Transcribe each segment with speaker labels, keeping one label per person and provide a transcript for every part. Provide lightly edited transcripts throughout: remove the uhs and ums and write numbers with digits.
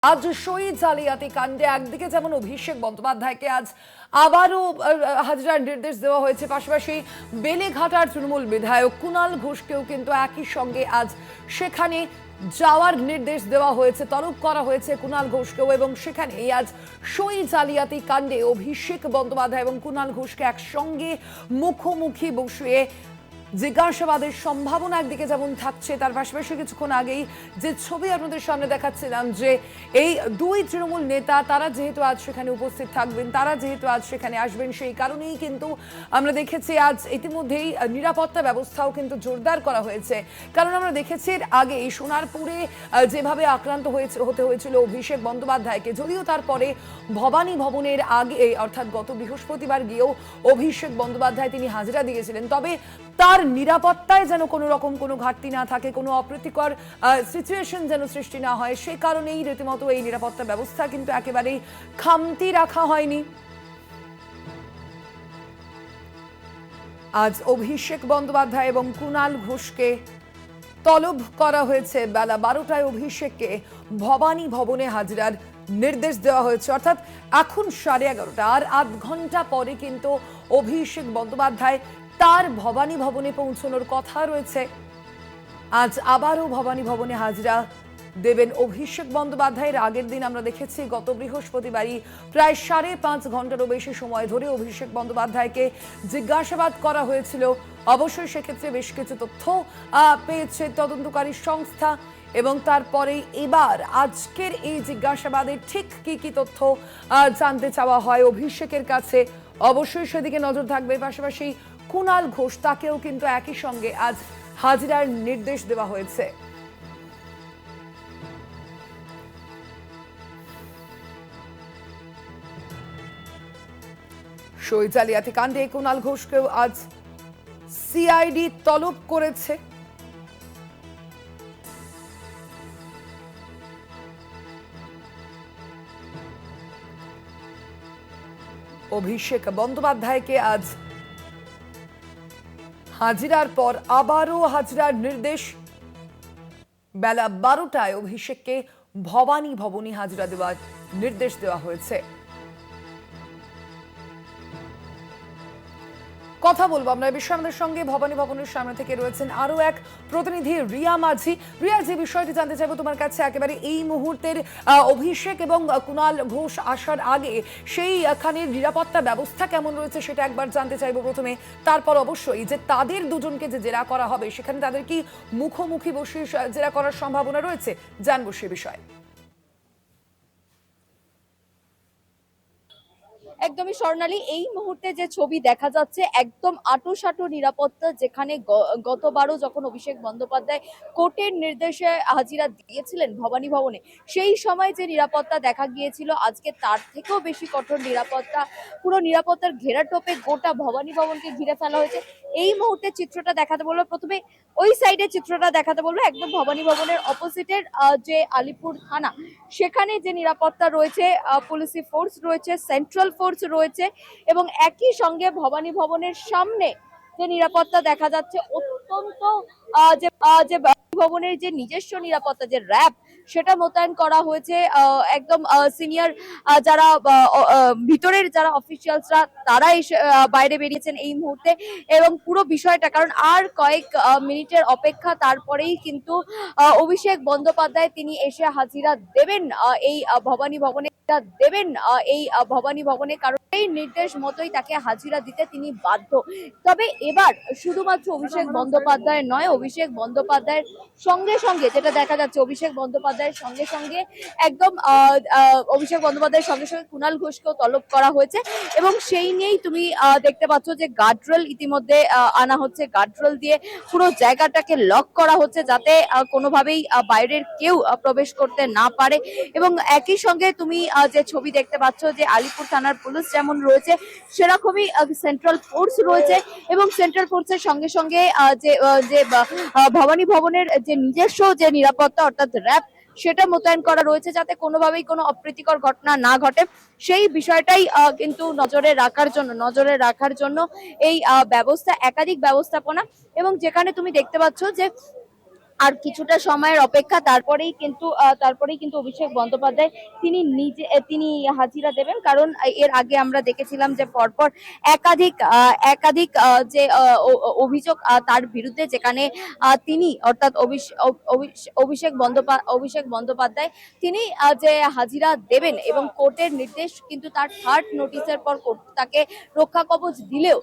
Speaker 1: আজ সই জালিয়াতি কাণ্ডে একদিকে যেমন অভিষেক বন্দ্যোপাধ্যায়কে আজ আবারও হাজিরার নির্দেশ দেওয়া হয়েছে, পাশাপাশি বেলেঘাটার তৃণমূল বিধায়ক কুণাল ঘোষকেও কিন্তু একই সঙ্গে আজ সেখানে যাওয়ার নির্দেশ দেওয়া হয়েছে, তলব করা হয়েছে কুণাল ঘোষকেও। এবং সেখানে আজ সই জালিয়াতি কাণ্ডে অভিষেক বন্দ্যোপাধ্যায় এবং কুণাল ঘোষকে একসঙ্গে মুখোমুখি বসিয়ে জিজ্ঞাসাবাদের সম্ভাবনা একদিকে যেমন থাকছে, তার পাশাপাশি কিছুক্ষণ আগেই যে ছবি আপনাদের সামনে দেখাচ্ছিলাম যে এই দুই তৃণমূল নেতা তারা যেহেতু আজ সেখানে উপস্থিত থাকবেন, তারা যেহেতু আজ সেখানে আসবেন, সেই কারণেই কিন্তু আমরা দেখেছি আজ ইতিমধ্যেই নিরাপত্তা ব্যবস্থাও কিন্তু জোরদার করা হয়েছে। কারণ আমরা দেখেছি এর আগে সোনারপুরে যেভাবে আক্রান্ত হতে হয়েছিল অভিষেক বন্দ্যোপাধ্যায়কে, যদিও তারপরে ভবানী ভবনের আগে অর্থাৎ গত বৃহস্পতিবার গিয়েও অভিষেক বন্দ্যোপাধ্যায় তিনি হাজিরা দিয়েছিলেন, তবে তার নিরাপত্তায় যেন কোনো রকম কোনো ঘাটতি না থাকে, কোনো অপ্রীতিকর সিচুয়েশন যেন সৃষ্টি না হয়, সে কারণেই রীতিমতো এই নিরাপত্তা ব্যবস্থা কিন্তু একেবারেই খামতি রাখা হয়নি। আজ অভিষেক বন্দ্যোপাধ্যায় এবং কুণাল ঘোষকে তলব করা হয়েছে। বেলা 12টায় অভিষেককে ভবানী ভবনে হাজিরার নির্দেশ দেওয়া হয়েছে, অর্থাৎ এখন 11:30, আর আধ ঘন্টা পরে কিন্তু অভিষেক বন্দ্যোপাধ্যায় তার ভবানী ভবনে পৌঁছানোর কথা রয়েছে। আজ আবারও ভবানী ভবনে হাজিরা দেবেন অভিষেক বন্দ্যোপাধ্যায়ের। আগের দিন আমরা দেখেছি গত বৃহস্পতিবারই প্রায় 5.5 ঘন্টারও বেশি সময় ধরে অভিষেক বন্দ্যোপাধ্যায়কে জিজ্ঞাসাবাদ করা হয়েছিল। অবশ্যই সেক্ষেত্রে বেশ কিছু তথ্য পেয়েছে তদন্তকারী সংস্থা, এবং তারপরে এবার আজকের এই জিজ্ঞাসাবাদে ঠিক কি কি তথ্য জানতে চাওয়া হয় অভিষেকের কাছে, অবশ্যই সেদিকে নজর থাকবে। পাশাপাশি কুণাল ঘোষ, তাকেও কিন্তু একই সঙ্গে আজ হাজিরার নির্দেশ দেওয়া হয়েছে। সই জালিয়াতি কাণ্ডে কুণাল ঘোষকেও আজ সিআইডি তলব করেছে। অভিষেক বন্দ্যোপাধ্যায়কে আজ হাজিরার পর আবারও হাজিরার নির্দেশ। বেলা 12টায় অভিষেককে ভবানী ভবনে হাজিরা দেওয়ার নির্দেশ দেওয়া হয়েছে। কথা বলবো আমরা এই বিষয়ে, আমাদের সঙ্গে ভবানী ভবনের সামনে থেকে রয়েছেন আরো এক প্রতিনিধি রিয়া মাঝি। রিয়া, যে বিষয়টি জানতে চাইবো তোমার কাছে একেবারে এই মুহূর্তের অভিষেক এবং কুণাল ঘোষ আসার আগে সেইখানের নিরাপত্তা ব্যবস্থা কেমন রয়েছে সেটা একবার জানতে চাইবো প্রথমে। তারপর অবশ্যই যে তাদের দুজনকে যে জেরা করা হবে সেখানে তাদের কি মুখোমুখি বসে জেরা করার সম্ভাবনা রয়েছে, জানবো সে বিষয়ে।
Speaker 2: একদমই স্বর্ণালী, এই মুহূর্তে যে ছবি দেখা যাচ্ছে একদম আঁটোসাঁটো নিরাপত্তা, যেখানে গতবারও যখন অভিষেক বন্দ্যোপাধ্যায় কোর্টের নির্দেশে হাজিরা দিয়েছিলেন ভবানী ভবনে, সেই সময় যে নিরাপত্তা দেখা গিয়েছিল আজকে তার থেকেও বেশি কঠোর নিরাপত্তা। পুরো নিরাপত্তার ঘেরাটোপে গোটা ভবানী ভবনকে ঘিরে ফেলা হয়েছে। এই মুহূর্তে চিত্রটা দেখাতে বলবো, প্রথমে ওই সাইডে চিত্রটা দেখাতে বলবো, একদম ভবানী ভবনের অপোজিটের যে আলিপুর থানা, সেখানে যে নিরাপত্তা রয়েছে, পুলিশি ফোর্স রয়েছে, সেন্ট্রাল ফোর্স রয়েছে, এবং একই সঙ্গে ভবানী ভবনের সামনে যে নিরাপত্তা দেখা যাচ্ছে অত্যন্ত যে ভবনের যে নিজস্ব নিরাপত্তা যে র্যাব, সেটা মোতায়েন করা হয়েছে। একদম সিনিয়র যারা ভিতরের যারা অফিসিয়ালসরা তারা এসে বাইরে বেরিয়েছেন এই মুহূর্তে, এবং পুরো বিষয়টা, কারণ আর কয়েক মিনিটের অপেক্ষা, তারপরেই কিন্তু অভিষেক বন্দ্যোপাধ্যায় তিনি এসে হাজিরা দেবেন এই ভবানী ভবনে, কারণ এই নির্দেশ মতোই তাকে হাজিরা দিতে তিনি বাধ্য। তবে এবার শুধুমাত্র অভিষেক বন্দ্যোপাধ্যায় নয়, অভিষেক বন্দ্যোপাধ্যায়ের সঙ্গে সঙ্গে যেটা দেখা যাচ্ছে, অভিষেক বন্দ্যোপাধ্যায়ের সঙ্গে সঙ্গে একদম অভিষেক বন্দ্যোপাধ্যায়ের সঙ্গে সঙ্গে কুণাল ঘোষকেও তলব করা হয়েছে, এবং সেই নিয়েই তুমি দেখতে পাচ্ছ যে গার্ডরেল ইতিমধ্যে আনা হচ্ছে। গার্ডরেল দিয়ে পুরো জায়গাটাকে লক করা হচ্ছে যাতে কোনোভাবেই বাইরের কেউ প্রবেশ করতে না পারে। এবং একই সঙ্গে তুমি যে ছবি দেখতে পাচ্ছ যে আলিপুর থানার পুলিশ যেমন রয়েছে, সেরকমই সেন্ট্রাল ফোর্স রয়েছে, এবং সেন্ট্রাল ফোর্সের সঙ্গে সঙ্গে যে ভবানী ভবনের যে নিজস্ব যে নিরাপত্তা অর্থাৎ র্যাব, সেটা মোতায়েন করা রয়েছে যাতে কোনোভাবেই কোনো অপ্রীতিকর ঘটনা না ঘটে। সেই বিষয়টাই কিন্তু নজরে রাখার জন্য এই ব্যবস্থা, একাধিক ব্যবস্থাপনা। এবং যেখানে তুমি দেখতে পাচ্ছ যে আর কিছুটা সময়ের অপেক্ষা, তারপরেই কিন্তু অভিষেক বন্দ্যোপাধ্যায় তিনি হাজিরা দেবেন। কারণ এর আগে আমরা দেখেছিলাম যে পরপর একাধিক অভিযোগ তার বিরুদ্ধে, যেখানে তিনি অর্থাৎ অভিষেক বন্দ্যোপাধ্যায় তিনি যে হাজিরা দেবেন এবং কোর্টের নির্দেশ কিন্তু তার থার্ড নোটিশের পর কোর্ট তাকে রক্ষা কবচ দিলেও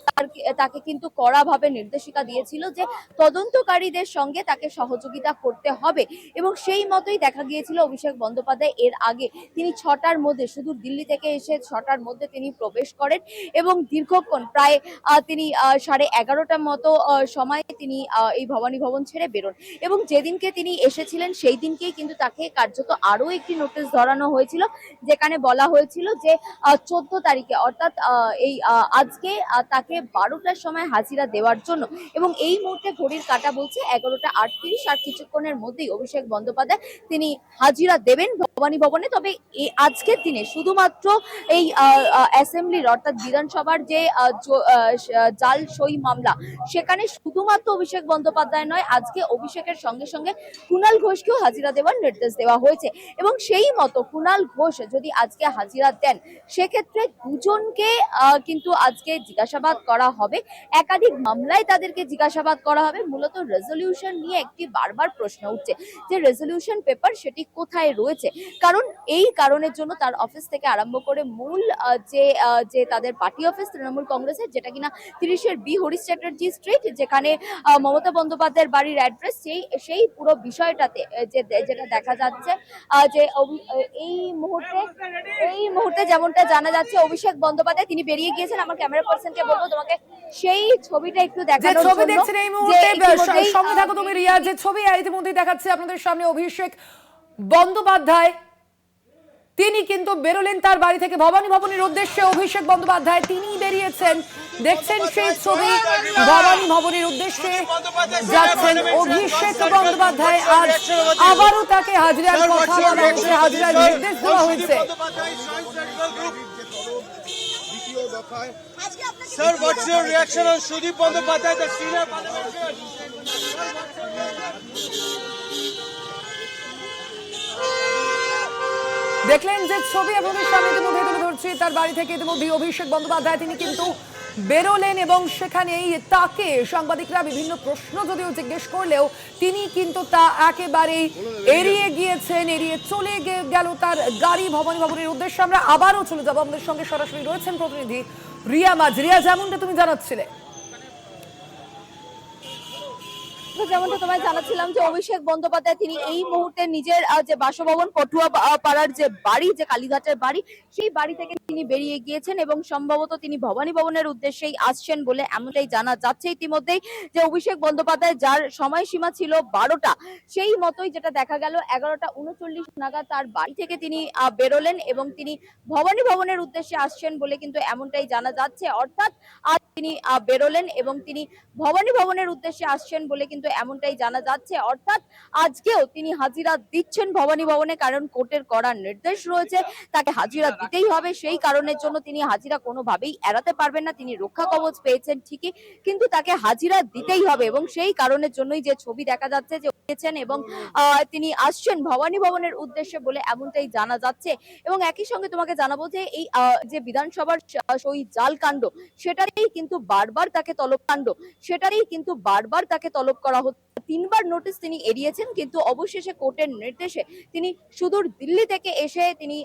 Speaker 2: তাকে কিন্তু কড়াভাবে নির্দেশিকা দিয়েছিল যে তদন্তকারীদের সঙ্গে তাকে সহযোগিতা করতে হবে। এবং সেই মতোই দেখা গিয়েছিল অভিষেক বন্দ্যোপাধ্যায় এর আগে তিনি 6টার মধ্যে, শুধু দিল্লি থেকে এসে 6টার মধ্যে তিনি প্রবেশ করেন এবং দীর্ঘক্ষণ প্রায় তিনি 11:30টার মতো সময় তিনি এই ভবানী ভবন ছেড়ে বেরোন। এবং যেদিনকে তিনি এসেছিলেন সেই দিনকেই কিন্তু তাকে কার্যত আরো একটি নোটিশ ধরানো হয়েছিল, যেখানে বলা হয়েছিল যে 14 তারিখে অর্থাৎ আজকে তাকে 12টার সময় হাজিরা দেওয়ার জন্য। এবং এই মুহূর্তে ঘড়ির কাঁটা বলছে 11:38, আর কিছুক্ষণের মধ্যেই অভিষেক বন্দ্যোপাধ্যায় তিনি হাজিরা দেবেন ভবানী ভবনে। তবে আজকের দিনে শুধুমাত্র এই অ্যাসেম্বলির অর্থাৎ বিধানসভার যে জাল সই মামলা, সেখানে শুধুমাত্র অভিষেক বন্দ্যোপাধ্যায় নয়, আজকে অভিষেকের সঙ্গে সঙ্গে কুণাল ঘোষকেও হাজিরা দেওয়ার নির্দেশ দেওয়া হয়েছে। এবং সেই মতো কুণাল ঘোষ যদি আজকে হাজিরা দেন, সেক্ষেত্রে দুজনকে কিন্তু আজকে জিজ্ঞাসাবাদ করা হবে। একাধিক মামলায় তাদেরকে জিজ্ঞাসাবাদ করা হবে। মূলত রেজলিউশন নিয়ে একটি বারবার প্রশ্ন উঠছে যে রেজলিউশন পেপার সেটি কোথায় রয়েছে। কারণ এই কারণের জন্য তার অফিস থেকে আরম্ভ করে মূল যে তাদের পার্টি অফিস তৃণমূল কংগ্রেসের, যেটা কিনা 30 বি হরিশ চ্যাটার্জি স্ট্রিট, যেখানে মমতা বন্দ্যোপাধ্যায়ের বাড়ির অ্যাড্রেস, সেই পুরো বিষয়টাতে যেটা দেখা যাচ্ছে যে এই মুহূর্তে যেমনটা জানা যাচ্ছে অভিষেক বন্দ্যোপাধ্যায় তিনি বেরিয়ে গিয়েছেন। আমার ক্যামেরা পার্সনকে বলবো তোমাকে সেই ছবিটা একটু
Speaker 1: যে
Speaker 2: দেখানোর
Speaker 1: ছবি
Speaker 2: জন্য।
Speaker 1: দেখছেন এই মুহূর্তে, সঙ্গে থাকো তুমি রিয়া। যে ছবি ইতিমধ্যেই দেখাচ্ছে আপনাদের সামনে, অভিষেক বন্দ্যোপাধ্যায় তিনি কিন্তু বেরোলেন তার বাড়ি থেকে ভবানী ভবনের উদ্দেশ্যে। অভিষেক বন্দ্যোপাধ্যায় তিনি বেরিয়েছেন, দেখছেন সেই ছবি, ভবানী ভবনের উদ্দেশ্যে যাচ্ছেন অভিষেক বন্দ্যোপাধ্যায়। আজ আবারও তাকে হাজিরার কথা বলা হয়েছে, হাজিরার নির্দেশ দেওয়া হয়েছে।
Speaker 3: Sir, what's your reaction on Sudeep Bandyopadhyay, the senior politician?
Speaker 1: দেখলেন যে ছবি আপনাদের সামনে ইতিমধ্যে তুলে ধরছি, তার বাড়ি থেকে ইতিমধ্যে অভিষেক বন্দ্যোপাধ্যায় তিনি কিন্তু বেরোলেন এবং সেখানেই তাকে সাংবাদিকরা বিভিন্ন প্রশ্ন যদিও জিজ্ঞেস করলেও তিনি কিন্তু তা একেবারেই এড়িয়ে গিয়েছেন, এড়িয়ে চলে গেল তার গাড়ি ভবানী ভবনের উদ্দেশ্যে। আমরা আবারও চলে যাবো, আমাদের সঙ্গে সরাসরি রয়েছেন প্রতিনিধি রিয়া মাঝ। রিয়া, যেমনটা তুমি জানাচ্ছিলে,
Speaker 2: যেমনটা তোমায় জানাচ্ছিলাম যে অভিষেক বন্দ্যোপাধ্যায় তিনি এই মুহূর্তে নিজের যে বাসভবন পটুয়া পাড়ার যে বাড়ি, যে কালীঘাটের বাড়ি, সেই বাড়ি থেকে তিনি বেরিয়ে গিয়েছেন এবং সম্ভবত তিনি ভবানী ভবনের উদ্দেশ্যেই আসছেন বলে এমনটাই জানা যাচ্ছে ইতিমধ্যেই। যে অভিষেক বন্দ্যোপাধ্যায় যার সময়সীমা ছিল 12টা, সেই মতোই যেটা দেখা গেল 11:39 নাগাদ তার বাড়ি থেকে তিনি বেরোলেন এবং তিনি ভবানী ভবনের উদ্দেশ্যে আসছেন বলে কিন্তু এমনটাই জানা যাচ্ছে। অর্থাৎ আজ তিনি বেরোলেন এবং তিনি ভবানী ভবনের উদ্দেশ্যে আসছেন বলে কিন্তু এমনটাই জানা যাচ্ছে। অর্থাৎ আজকেও তিনি হাজিরা দিচ্ছেন ভবানী ভবনে, কারণ কোর্টের কড়া নির্দেশ রয়েছে, তাকে হাজিরা দিতেই হবে। সেই কারণের জন্য তিনি হাজিরা কোনোভাবেই এড়াতে পারবেন না। তিনি রক্ষা কবচ পেয়েছেন ঠিকই, কিন্তু তাকে হাজিরা দিতেই হবে। এবং সেই কারণের জন্যই যে ছবি দেখা যাচ্ছে যে উঠেছেন এবং তিনি আসছেন ভবানী ভবনের উদ্দেশ্যে বলে এমনটাই জানা যাচ্ছে। এবং একই সঙ্গে তোমাকে জানাবো যে এই যে বিধানসভার সই জাল কাণ্ড, সেটারই কিন্তু বারবার তাকে তলব করা হচ্ছে। 3বার নোটিশ তিনি এড়িয়েছেন, কিন্তু অবশেষে কোর্টের নির্দেশে তিনি সুদূর দিল্লি থেকে এসে তিনি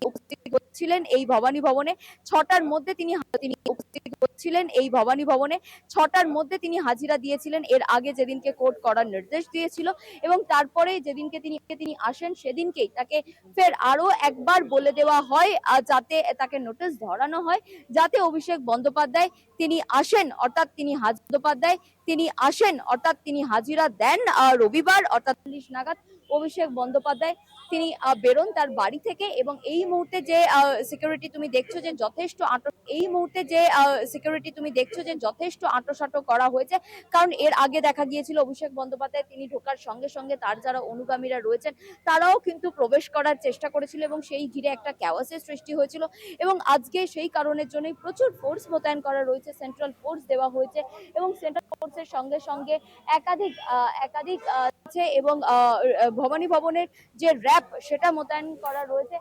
Speaker 2: উপস্থিত হচ্ছিলেন এই ভবানী ভবনে। 6টার মধ্যে তিনি উপস্থিত হচ্ছিলেন এই ভবানী ভবনে। 6টার মধ্যে তিনি হাজিরা দিয়েছিলেন এর আগে, যেদিনকে কোর্ট করার নির্দেশ দিয়েছিল। এবং তারপরে যেদিনকে তিনি আসেন, সেদিনকেই তাকে ফের আরো একবার বলে দেওয়া হয়, যাতে তাকে নোটিশ ধরানো হয়, যাতে অভিষেক বন্দ্যোপাধ্যায় তিনি আসেন, অর্থাৎ তিনি হাজিরা দেন রবিবার অর্থাৎ 40 নাগাদ অভিষেক বন্দ্যোপাধ্যায় তিনি বেরোন তার বাড়ি থেকে, এবং এই মুহূর্তে যে সিকিউরিটি তুমি দেখছো যে যথেষ্ট আঁটো করা হয়েছে। কারণ এর আগে দেখা গিয়েছিল অভিষেক বন্দ্যোপাধ্যায় তিনি ঢোকার সঙ্গে সঙ্গে তার যারা অনুগামীরা রয়েছেন তারাও কিন্তু প্রবেশ করার চেষ্টা করেছিল, এবং সেই ঘিরে একটা ক্যাওয়াসের সৃষ্টি হয়েছিল। এবং আজকে সেই কারণের জন্যই প্রচুর ফোর্স মোতায়েন করা রয়েছে, সেন্ট্রাল ফোর্স দেওয়া হয়েছে, এবং সেন্ট্রাল ফোর্সের সঙ্গে সঙ্গে একাধিক আছে, এবং ভবানী ভবনের যে র্যাব সেটা মোতায়েন করা রয়েছে।